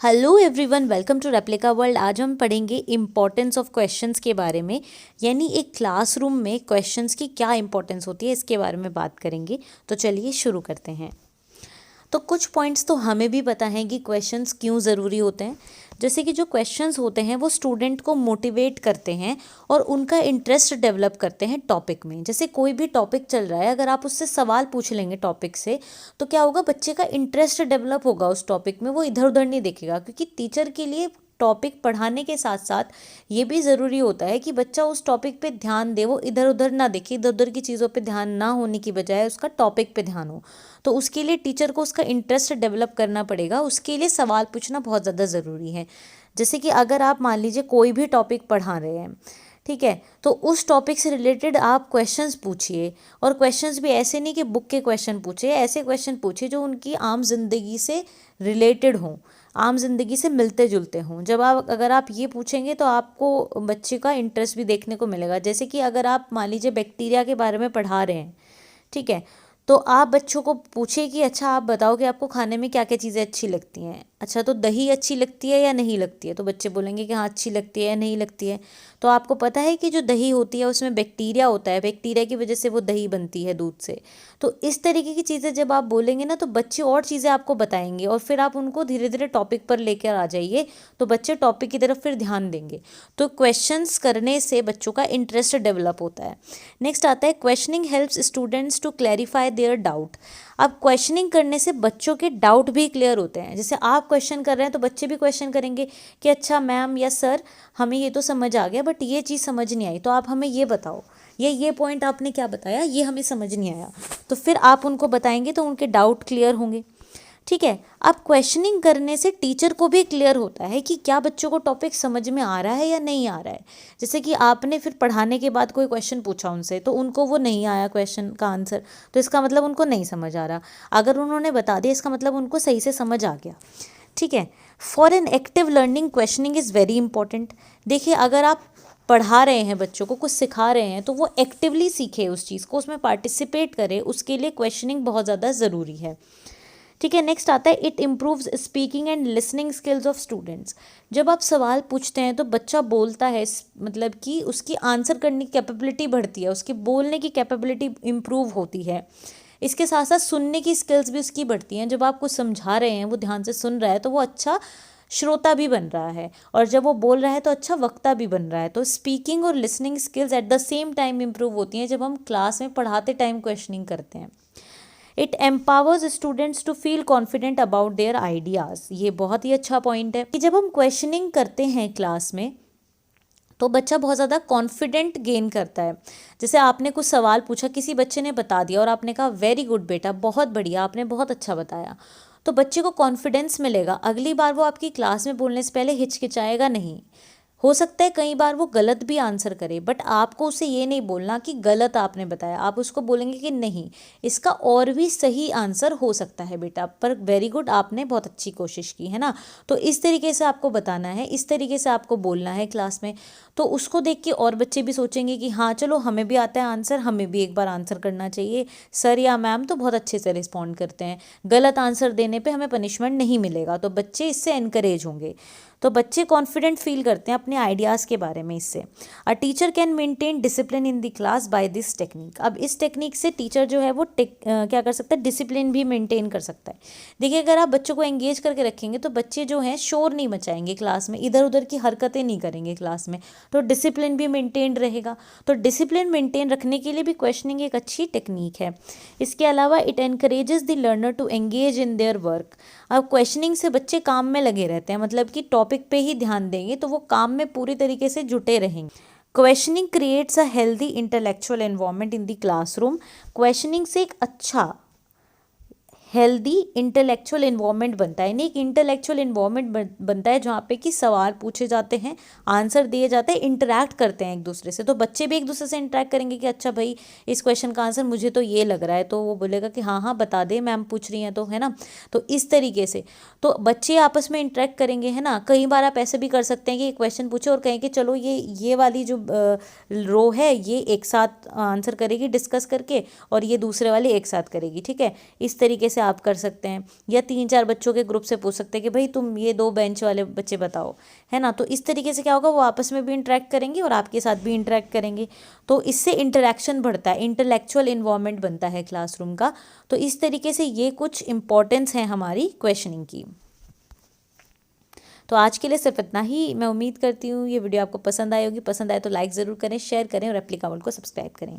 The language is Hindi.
Hello everyone, welcome to replica world. आज हम पढ़ेंगे इम्पोर्टेंस ऑफ क्वेश्चंस के बारे में, यानी एक क्लासरूम में क्वेश्चंस की क्या इंपॉर्टेंस होती है इसके बारे में बात करेंगे। तो चलिए शुरू करते हैं। तो कुछ पॉइंट्स तो हमें भी पता है कि क्वेश्चंस क्यों ज़रूरी होते हैं। जैसे कि जो क्वेश्चंस होते हैं वो स्टूडेंट को मोटिवेट करते हैं और उनका इंटरेस्ट डेवलप करते हैं टॉपिक में। जैसे कोई भी टॉपिक चल रहा है, अगर आप उससे सवाल पूछ लेंगे टॉपिक से, तो क्या होगा, बच्चे का इंटरेस्ट डेवलप होगा उस टॉपिक में, वो इधर उधर नहीं देखेगा। क्योंकि टीचर के लिए टॉपिक पढ़ाने के साथ साथ ये भी ज़रूरी होता है कि बच्चा उस टॉपिक पे ध्यान दे, वो इधर उधर ना देखे, इधर उधर की चीज़ों पे ध्यान ना होने की बजाय उसका टॉपिक पे ध्यान हो। तो उसके लिए टीचर को उसका इंटरेस्ट डेवलप करना पड़ेगा, उसके लिए सवाल पूछना बहुत ज़्यादा ज़रूरी है। जैसे कि अगर आप मान लीजिए कोई भी टॉपिक पढ़ा रहे हैं, ठीक है, तो उस टॉपिक से रिलेटेड आप क्वेश्चंस पूछिए। और क्वेश्चंस भी ऐसे नहीं कि बुक के क्वेश्चन पूछिए, ऐसे क्वेश्चन पूछिए जो उनकी आम जिंदगी से रिलेटेड हों, आम जिंदगी से मिलते जुलते हों। जब आप अगर आप ये पूछेंगे तो आपको बच्चे का इंटरेस्ट भी देखने को मिलेगा। जैसे कि अगर आप मान लीजिए बैक्टीरिया के बारे में पढ़ा रहे हैं, ठीक है, तो आप बच्चों को पूछिए कि अच्छा आप बताओ कि आपको खाने में क्या क्या चीज़ें अच्छी लगती हैं। अच्छा, तो दही अच्छी लगती है या नहीं लगती है? तो बच्चे बोलेंगे कि हाँ अच्छी लगती है या नहीं लगती है। तो आपको पता है कि जो दही होती है उसमें बैक्टीरिया होता है, बैक्टीरिया की वजह से वो दही बनती है दूध से। तो इस तरीके की चीज़ें जब आप बोलेंगे ना, तो बच्चे और चीज़ें आपको बताएंगे और फिर आप उनको धीरे धीरे टॉपिक पर लेकर आ जाइए, तो बच्चे टॉपिक की तरफ फिर ध्यान देंगे। तो क्वेश्चंस करने से बच्चों का इंटरेस्ट डेवलप होता है। नेक्स्ट आता है questioning helps students to clarify their doubt. अब क्वेश्चनिंग करने से बच्चों के डाउट भी क्लियर होते हैं। जैसे आप क्वेश्चन कर रहे हैं तो बच्चे भी क्वेश्चन करेंगे कि अच्छा मैम या सर, हमें ये तो समझ आ गया बट ये चीज़ समझ नहीं आई, तो आप हमें ये बताओ, ये पॉइंट आपने क्या बताया, ये हमें समझ नहीं आया। तो फिर आप उनको बताएंगे तो उनके डाउट क्लियर होंगे, ठीक है। अब क्वेश्चनिंग करने से टीचर को भी क्लियर होता है कि क्या बच्चों को टॉपिक समझ में आ रहा है या नहीं आ रहा है। जैसे कि आपने फिर पढ़ाने के बाद कोई क्वेश्चन पूछा उनसे, तो उनको वो नहीं आया क्वेश्चन का आंसर, तो इसका मतलब उनको नहीं समझ आ रहा। अगर उन्होंने बता दिया, इसका मतलब उनको सही से समझ आ गया, ठीक है। For an active learning questioning is very important. देखिए, अगर आप पढ़ा रहे हैं, बच्चों को कुछ सिखा रहे हैं, तो वो एक्टिवली सीखे उस चीज़ को, उसमें पार्टिसिपेट करे, उसके लिए क्वेश्चनिंग बहुत ज़्यादा ज़रूरी है, ठीक है। नेक्स्ट आता है it improves speaking and listening skills of students. जब आप सवाल पूछते हैं तो बच्चा बोलता है, मतलब कि उसकी आंसर करने की कैपेबिलिटी बढ़ती है, उसकी बोलने की कैपेबिलिटी इम्प्रूव होती है। इसके साथ साथ सुनने की स्किल्स भी उसकी बढ़ती हैं। जब आप कुछ समझा रहे हैं, वो ध्यान से सुन रहा है, तो वो अच्छा श्रोता भी बन रहा है, और जब वो बोल रहा है तो अच्छा वक्ता भी बन रहा है। तो स्पीकिंग और listening skills at the same time improve होती हैं जब हम क्लास में पढ़ाते टाइम क्वेश्चनिंग करते हैं। It empowers students to feel confident about their ideas. ये बहुत ही अच्छा पॉइंट है कि जब हम क्वेश्चनिंग करते हैं क्लास में, तो बच्चा बहुत ज़्यादा कॉन्फिडेंट गेन करता है। जैसे आपने कुछ सवाल पूछा, किसी बच्चे ने बता दिया और आपने कहा वेरी गुड बेटा, बहुत बढ़िया, आपने बहुत अच्छा बताया, तो बच्चे को कॉन्फिडेंस मिलेगा। अगली बार वो आपकी क्लास में बोलने से पहले हिचकिचाएगा नहीं। हो सकता है कई बार वो गलत भी आंसर करे, बट आपको उसे ये नहीं बोलना कि गलत आपने बताया, आप उसको बोलेंगे कि नहीं, इसका और भी सही आंसर हो सकता है बेटा, पर वेरी गुड, आपने बहुत अच्छी कोशिश की है ना। तो इस तरीके से आपको बताना है, इस तरीके से आपको बोलना है क्लास में। तो उसको देख के और बच्चे भी सोचेंगे कि हाँ चलो, हमें भी आता है आंसर, हमें भी एक बार आंसर करना चाहिए। सर या मैम तो बहुत अच्छे से रिस्पॉन्ड करते हैं, गलत आंसर देने पे हमें पनिशमेंट नहीं मिलेगा, तो बच्चे इससे एनकरेज होंगे। तो बच्चे कॉन्फिडेंट फील करते हैं अपने आइडियाज़ के बारे में इससे। A teacher can maintain discipline in the class by this technique. अब इस टेक्निक से टीचर जो है वो क्या कर सकता है, डिसिप्लिन भी मेंटेन कर सकता है। देखिए, अगर आप बच्चों को एंगेज करके रखेंगे तो बच्चे जो हैं शोर नहीं मचाएंगे क्लास में, इधर उधर की हरकतें नहीं करेंगे क्लास में, तो डिसिप्लिन भी मेंटेन रहेगा। तो डिसिप्लिन मेंटेन रखने के लिए भी क्वेश्चनिंग एक अच्छी टेक्निक है। इसके अलावा it encourages the learner to engage in their work. अब क्वेश्चनिंग से बच्चे काम में लगे रहते हैं, मतलब कि टॉपिक पे ही ध्यान देंगे, तो वो काम में पूरी तरीके से जुटे रहेंगे। Questioning creates a healthy intellectual environment in the classroom. Questioning से एक अच्छा हेल्दी इंटेलेक्चुअल इन्वायरमेंट बनता है, नहीं, एक इंटेलेक्चुअल इन्वायरमेंट बनता है जहाँ पे कि सवाल पूछे जाते हैं, आंसर दिए जाते हैं, इंटरैक्ट करते हैं एक दूसरे से। तो बच्चे भी एक दूसरे से इंटरैक्ट करेंगे कि अच्छा भाई, इस क्वेश्चन का आंसर मुझे तो ये लग रहा है, तो वो बोलेगा कि हाँ हाँ बता दे, मैम पूछ रही हैं तो, है ना। तो इस तरीके से तो बच्चे आपस में इंटरैक्ट करेंगे, है ना। कई बार आप ऐसे भी कर सकते हैं कि क्वेश्चन पूछे और कहें कि चलो ये वाली जो रो है ये एक साथ आंसर करेगी डिस्कस करके, और ये दूसरे वाली एक साथ करेगी, ठीक है। इस तरीके से से आप कर सकते हैं, या 3-4 बच्चों के ग्रुप से पूछ सकते हैं कि भाई तुम ये 2 बेंच वाले बच्चे बताओ, है ना। तो इस तरीके से क्या होगा, वो आपस में भी इंटरेक्ट करेंगे और आपके साथ भी इंटरेक्ट करेंगे। तो इससे इंटरेक्शन बढ़ता है, इंटेलेक्चुअल इन्वायरमेंट बनता है क्लासरूम का। तो इस तरीके से ये कुछ इंपॉर्टेंस है हमारी क्वेश्चनिंग की। तो आज के लिए सिर्फ इतना ही। मैं उम्मीद करती हूँ ये वीडियो आपको पसंद आई होगी। पसंद आए तो लाइक ज़रूर करें, शेयर करें और रेप्लिका वर्ल्ड को सब्सक्राइब करें।